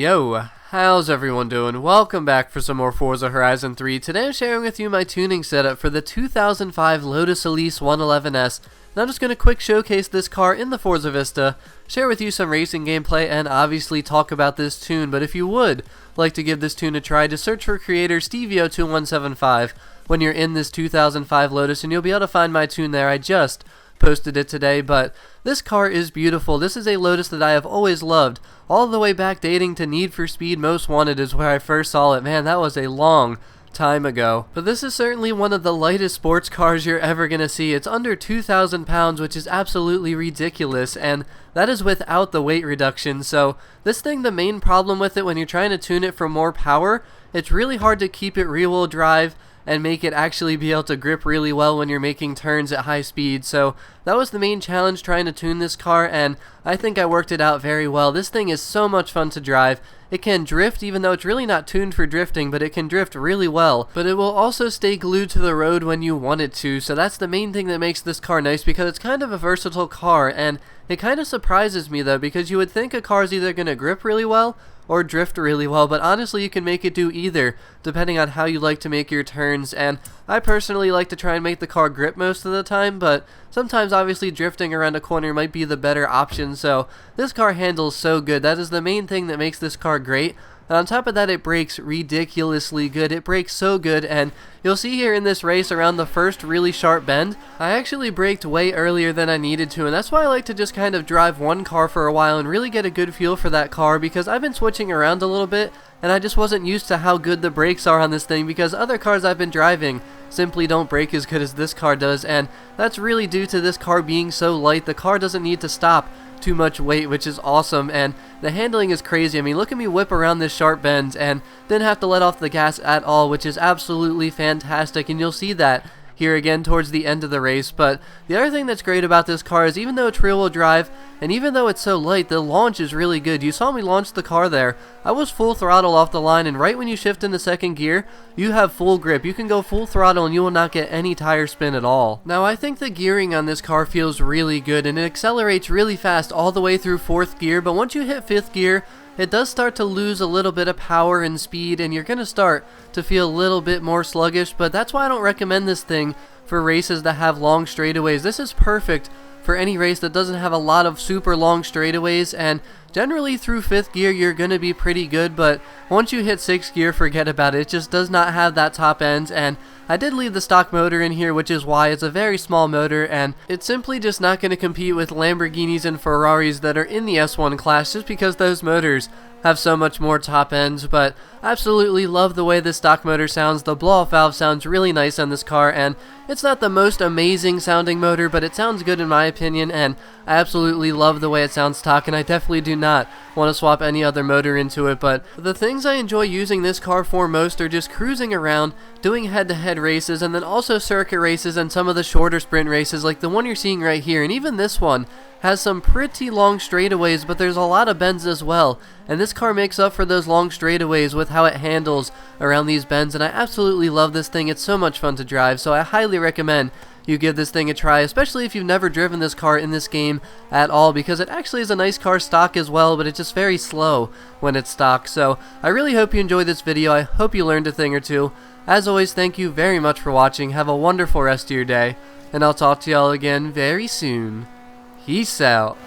Yo, how's everyone doing? Welcome back for some more Forza Horizon 3. Today I'm sharing with you my tuning setup for the 2005 Lotus Elise 111S. And I'm just going to quick showcase this car in the Forzavista, share with you some racing gameplay, and obviously talk about this tune. But if you would like to give this tune a try, just search for creator Stevio2175 when you're in this 2005 Lotus, and you'll be able to find my tune there. I just posted it today, but this car is beautiful. This is a Lotus that I have always loved, all the way back dating to Need for Speed Most Wanted is where I first saw it. Man, that was a long time ago. But this is certainly one of the lightest sports cars you're ever gonna see. It's under 2,000 pounds, which is absolutely ridiculous, and that is without the weight reduction. So this thing, the main problem with it when you're trying to tune it for more power, it's really hard to keep it rear-wheel drive and make it actually be able to grip really well when you're making turns at high speed. So that was the main challenge trying to tune this car, and I think I worked it out very well. This thing is so much fun to drive. It can drift even though it's really not tuned for drifting, but it can drift really well. But it will also stay glued to the road when you want it to, so that's the main thing that makes this car nice, because it's kind of a versatile car. And it kind of surprises me though, because you would think a car is either going to grip really well or drift really well, but honestly you can make it do either, depending on how you like to make your turns. And I personally like to try and make the car grip most of the time, but sometimes obviously drifting around a corner might be the better option. So this car handles so good. That is the main thing that makes this car great. And on top of that, it brakes ridiculously good. It brakes so good, and you'll see here in this race around the first really sharp bend, I actually braked way earlier than I needed to, and that's why I like to just kind of drive one car for a while and really get a good feel for that car, because I've been switching around a little bit, and I just wasn't used to how good the brakes are on this thing, because other cars I've been driving simply don't brake as good as this car does, and that's really due to this car being so light. The car doesn't need to stop too much weight, which is awesome, and the handling is crazy. I mean, look at me whip around this sharp bend and didn't have to let off the gas at all, which is absolutely fantastic, and you'll see that here again towards the end of the race. But the other thing that's great about this car is even though it's rear-wheel drive and even though it's so light, the launch is really good. You saw me launch the car there. I was full throttle off the line, and right when you shift into second gear, you have full grip. You can go full throttle and you will not get any tire spin at all. Now, I think the gearing on this car feels really good, and it accelerates really fast all the way through fourth gear, but once you hit fifth gear, it does start to lose a little bit of power and speed, and you're going to start to feel a little bit more sluggish. But that's why I don't recommend this thing for races that have long straightaways. This is perfect for any race that doesn't have a lot of super long straightaways, and generally through fifth gear you're going to be pretty good, but once you hit sixth gear, forget about it. It just does not have that top end, and I did leave the stock motor in here, which is why it's a very small motor, and it's simply just not going to compete with Lamborghinis and Ferraris that are in the S1 class, just because those motors have so much more top ends. But I absolutely love the way this stock motor sounds. The blow-off valve sounds really nice on this car, and it's not the most amazing sounding motor, but it sounds good in my opinion, and I absolutely love the way it sounds stock, and I definitely do not want to swap any other motor into it. But the things I enjoy using this car for most are just cruising around, doing head-to-head races, and then also circuit races and some of the shorter sprint races like the one you're seeing right here. And even this one has some pretty long straightaways, but there's a lot of bends as well, and this car makes up for those long straightaways with how it handles around these bends, and I absolutely love this thing. It's so much fun to drive, so I highly recommend you give this thing a try, especially if you've never driven this car in this game at all, because it actually is a nice car stock as well, but it's just very slow when it's stock. So I really hope you enjoyed this video. I hope you learned a thing or two. As always, thank you very much for watching. Have a wonderful rest of your day, and I'll talk to y'all again very soon. Peace out.